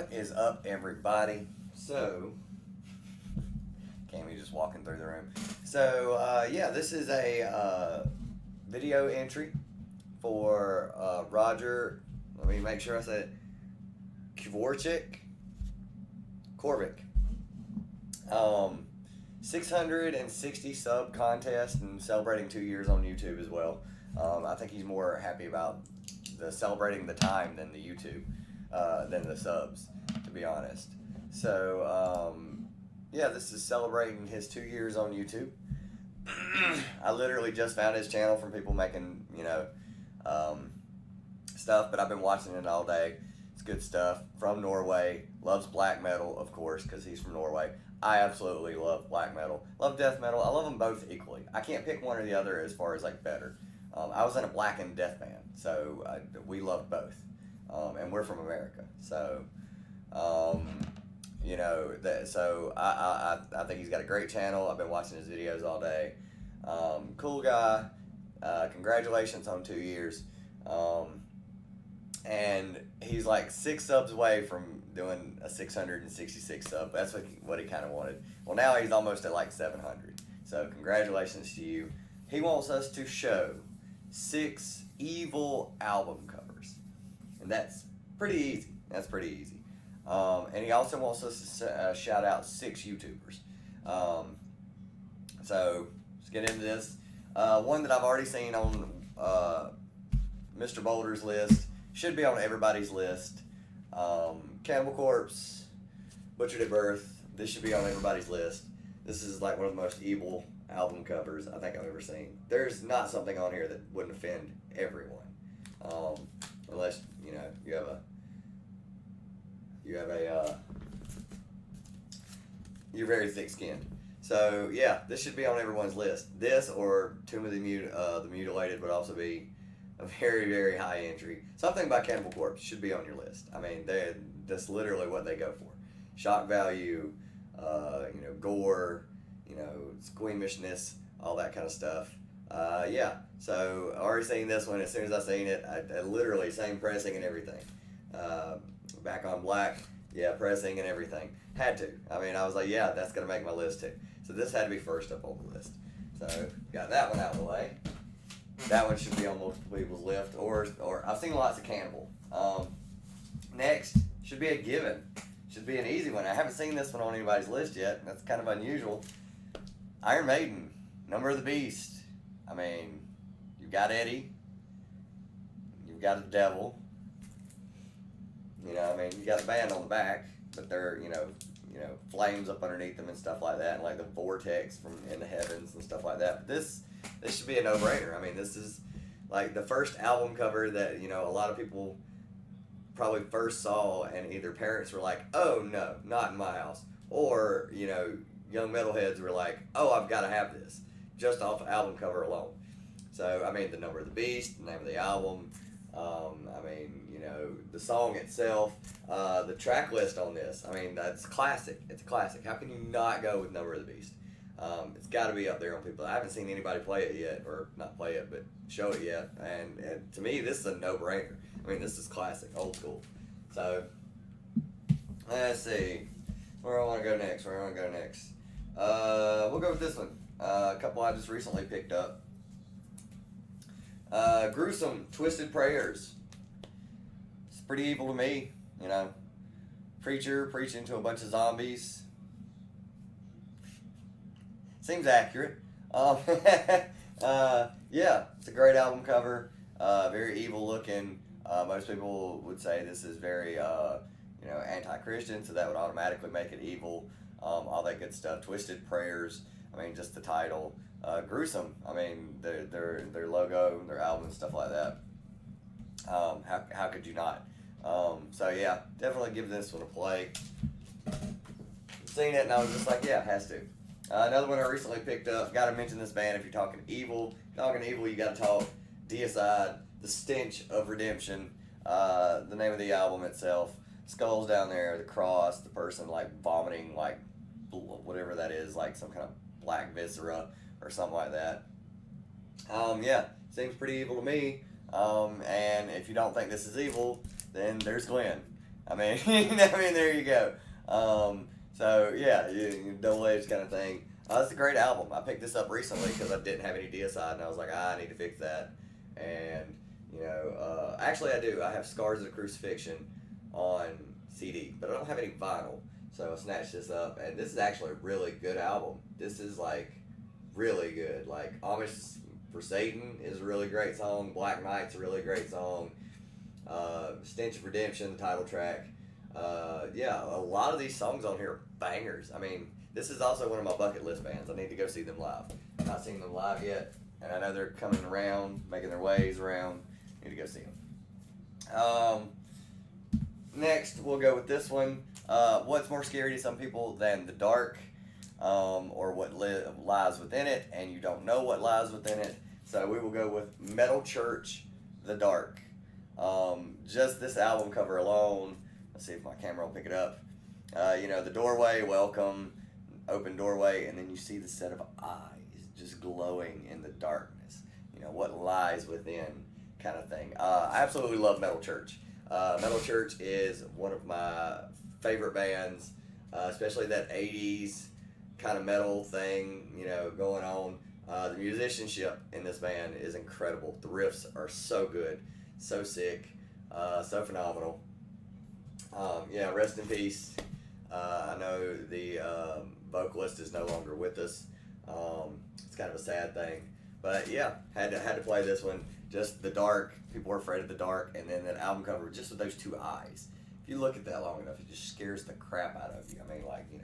What is up, everybody? So, Cammy just walking through the room. So, yeah, this is a video entry for Roger. Let me make sure I said it. Kjorvik. 660 sub contest and celebrating 2 years on YouTube as well. I think he's more happy about the celebrating the time than the YouTube, than the subs, to be honest. So, yeah, this is celebrating his 2 years on YouTube. I literally just found his channel from people making, stuff, but I've been watching it all day. It's good stuff. From Norway. Loves black metal, of course, because he's from Norway. I absolutely love black metal. Love death metal. I love them both equally. I can't pick one or the other as far as, better. I was in a black and death band, so we loved both. And we're from America. So, so I think he's got a great channel. I've been watching his videos all day. Cool guy. Congratulations on 2 years. And he's like 6 subs away from doing a 666 sub. That's what he kind of wanted. Well, now he's almost at 700. So congratulations to you. He wants us to show 6 evil album covers. And that's pretty easy. And he also wants us to shout out 6 YouTubers. So let's get into this. One that I've already seen on Mr. Boulder's list. Should be on everybody's list. Cannibal Corpse, Butchered at Birth. This should be on everybody's list. This is one of the most evil album covers I think I've ever seen. There's not something on here that wouldn't offend everyone, unless you have a you're very thick-skinned. So yeah, this should be on everyone's list. This or Tomb of the Mutilated would also be a very, very high entry. Something by Cannibal Corpse should be on your list. I mean, that's literally what they go for. Shock value, gore, squeamishness, all that kind of stuff. Yeah, so already seen this one. As soon as I seen it, I literally same pressing and everything. Back on black, yeah, pressing and everything. Had to. I mean, I was like, yeah, that's going to make my list too. So this had to be first up on the list. So got that one out of the way. That one should be on multiple people's list, or I've seen lots of Cannibal. Next should be a given. Should be an easy one. I haven't seen this one on anybody's list yet. That's kind of unusual. Iron Maiden, Number of the Beast. I mean, you've got Eddie. You've got the Devil. You got a band on the back, but they're flames up underneath them and stuff like that, and the vortex from in the heavens and stuff like that. But this should be a no-brainer. I mean, this is the first album cover that a lot of people probably first saw, and either parents were like, "Oh no, not in my house," or young metalheads were like, "Oh, I've got to have this," just off the album cover alone. So I mean, the Number of the Beast, the name of the album. The song itself, the track list on this. I mean, that's classic. It's a classic. How can you not go with Number of the Beast? It's got to be up there on people. I haven't seen anybody play it yet, or not play it, but show it yet. And to me, this is a no-brainer. I mean, this is classic, old school. So, let's see. Where do I want to go next? We'll go with this one. A couple I just recently picked up. Gruesome, Twisted Prayers. It's pretty evil to me, Preacher preaching to a bunch of zombies. Seems accurate. Yeah, it's a great album cover. Very evil looking. Most people would say this is very, anti-Christian, so that would automatically make it evil. All that good stuff. Twisted Prayers. I mean, just the title. Gruesome. I mean, their logo, their album, and stuff like that. How could you not? So yeah, definitely give this one a play. Seen it and I was just like, yeah, it has to. Another one I recently picked up. Got to mention this band if you're talking evil. You got to talk Deicide, The Stench of Redemption. The name of the album itself. Skulls down there, the cross, the person vomiting whatever that is, some kind of black viscera or something like that. Yeah, seems pretty evil to me. And if you don't think this is evil, then there's Glenn. I mean, I mean, there you go. So yeah, double edged kind of thing. It's a great album. I picked this up recently because I didn't have any DSI, and I was like, I need to fix that. And actually, I do. I have Scars of the Crucifixion on CD, but I don't have any vinyl. So I snatched this up, and this is actually a really good album. This is like really good. Like Amish for Satan is a really great song. Black Knight's a really great song. Stench of Redemption, the title track. Yeah, a lot of these songs on here are bangers. I mean, this is also one of my bucket list bands. I need to go see them live. Not seen them live yet, and I know they're coming around, making their ways around. Need to go see them. Next, we'll go with this one. What's more scary to some people than the dark, or what lies within it, and you don't know what lies within it. So we will go with Metal Church, The Dark. Just this album cover alone. Let's see if my camera will pick it up. The doorway, welcome, open doorway, and then you see the set of eyes just glowing in the darkness. What lies within, kind of thing. I absolutely love Metal Church. Metal Church is one of my favorite bands, especially that 80s kind of metal thing, going on. The musicianship in this band is incredible. The riffs are so good, so sick, so phenomenal. Rest in peace. I know the vocalist is no longer with us. It's kind of a sad thing, but yeah, had to play this one. Just the dark. People are afraid of the dark, and then that album cover just with those two eyes. If you look at that long enough, it just scares the crap out of you. I mean,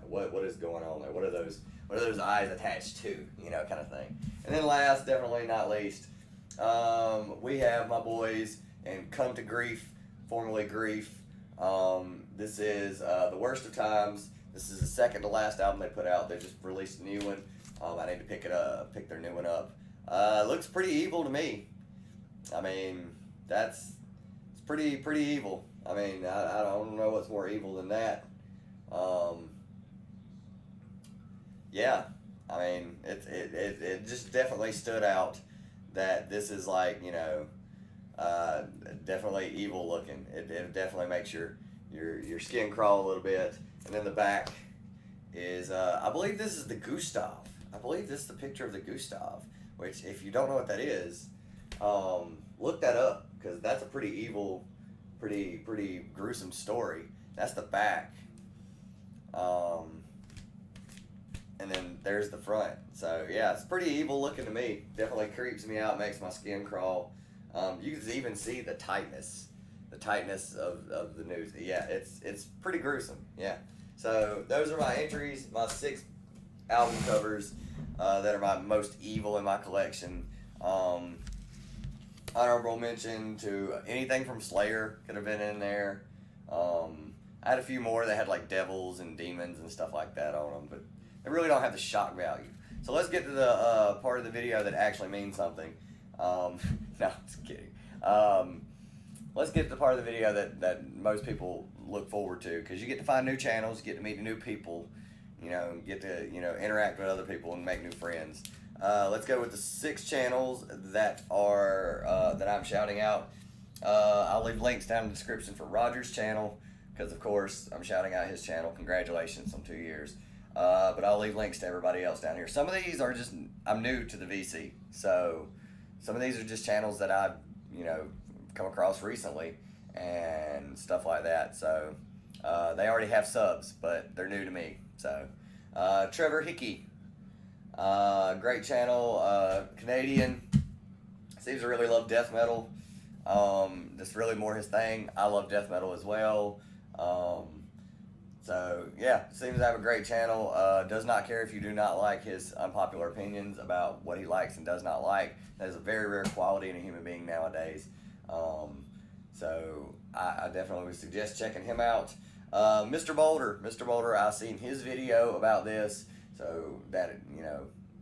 what is going on there? What are those eyes attached to? Kind of thing. And then last, definitely not least, we have my boys and Come to Grief, formerly Grief. This is The Worst of Times. This is the second to last album they put out. They just released a new one. I need to pick their new one up. Looks pretty evil to me. I mean, it's pretty evil. I mean, I don't know what's more evil than that. Yeah, I mean, it just definitely stood out that this is like, definitely evil looking. It definitely makes your skin crawl a little bit. And then the back is, I believe this is the Gustav. I believe this is the picture of the Gustav, which if you don't know what that is, look that up, because that's a pretty evil, pretty gruesome story. That's the back. And then there's the front. So yeah, it's pretty evil looking to me. Definitely creeps me out, makes my skin crawl. You can even see the tightness of the news. Yeah, it's pretty gruesome. Yeah. So those are my entries, my 6 album covers that are my most evil in my collection. Honorable mention to anything from Slayer could have been in there. I had a few more that had like devils and demons and stuff like that on them, but they really don't have the shock value. So let's get to the part of the video that actually means something. No, just kidding. Let's get to the part of the video that most people look forward to, because you get to find new channels, get to meet new people, get to interact with other people and make new friends. Let's go with the 6 channels that are that I'm shouting out. I'll leave links down in the description for Roger's channel, because of course I'm shouting out his channel. Congratulations on 2 years. But I'll leave links to everybody else down here. Some of these are just, I'm new to the VC, so some of these are just channels that I've come across recently and stuff like that. So they already have subs, but they're new to me. So Trevor Hickey, great channel, Canadian. Seems to really love death metal. That's really more his thing. I love death metal as well. So yeah, seems to have a great channel. Does not care if you do not like his unpopular opinions about what he likes and does not like. That is a very rare quality in a human being nowadays. So I definitely would suggest checking him out. Mr. Boulder, I've seen his video about this, so that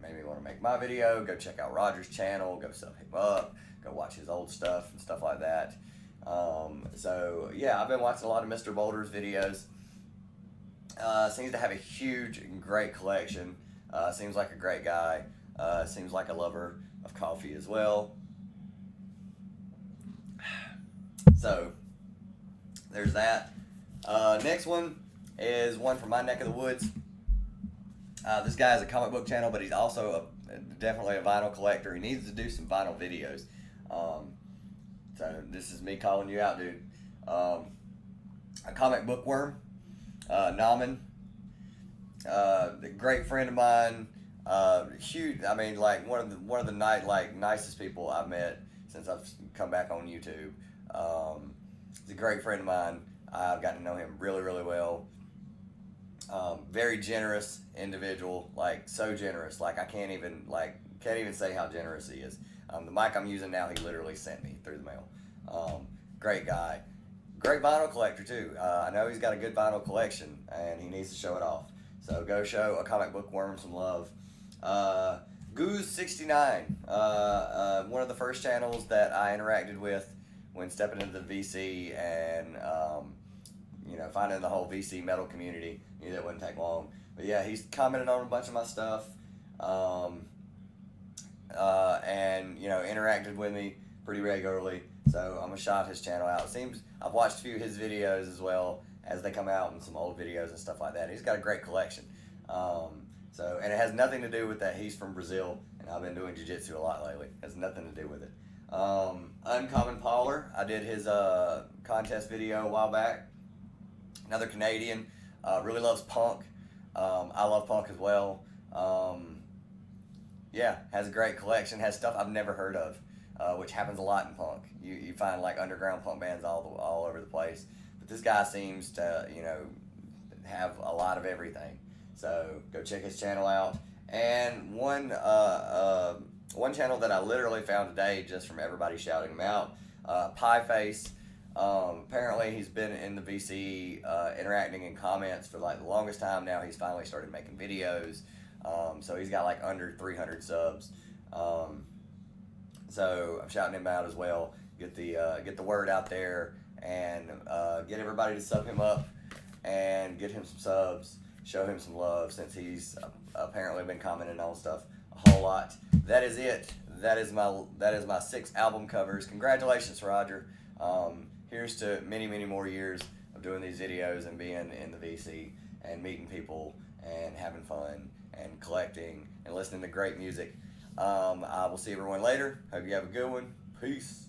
made me want to make my video. Go check out Roger's channel. Go sub him up. Go watch his old stuff and stuff like that. So yeah, I've been watching a lot of Mr. Boulder's videos. Seems to have a huge and great collection. Seems like a great guy. Seems like a lover of coffee as well. So there's that. Next one is one from my neck of the woods. This guy has a comic book channel, but he's also definitely a vinyl collector. He needs to do some vinyl videos. So this is me calling you out, dude. A Comic Bookworm, Nauman, a great friend of mine. Huge. I mean, like one of the nicest people I've met since I've come back on YouTube. He's a great friend of mine. I've gotten to know him really, really well. Very generous individual, like so generous. Like I can't even say how generous he is. The mic I'm using now, he literally sent me through the mail. Great guy, great vinyl collector too. I know he's got a good vinyl collection, and he needs to show it off. So go show a Comic Bookworm some love. Goose69, one of the first channels that I interacted with when stepping into the VC and finding the whole VC metal community. Knew that wouldn't take long, but yeah, he's commented on a bunch of my stuff, and interacted with me pretty regularly. So I'm gonna shout his channel out. It seems I've watched a few of his videos as well as they come out, and some old videos and stuff like that. He's got a great collection. And it has nothing to do with that he's from Brazil, and I've been doing jiu-jitsu a lot lately. It has nothing to do with it. Uncommon Pallor, I did his contest video a while back. Another Canadian, really loves punk. I love punk as well. Has a great collection, has stuff I've never heard of, which happens a lot in punk. You find like underground punk bands all over the place, but this guy seems to have a lot of everything. So go check his channel out. And one channel that I literally found today just from everybody shouting him out, Pie Face. Apparently he's been in the VC interacting in comments for like the longest time now. He's finally started making videos. So he's got like under 300 subs. So I'm shouting him out as well. Get the word out there, and get everybody to sub him up and get him some subs. Show him some love, since he's apparently been commenting on stuff a whole lot. That is it. That is my 6 album covers. Congratulations, Roger. Here's to many, many more years of doing these videos and being in the VC and meeting people and having fun and collecting and listening to great music. I will see everyone later. Hope you have a good one. Peace.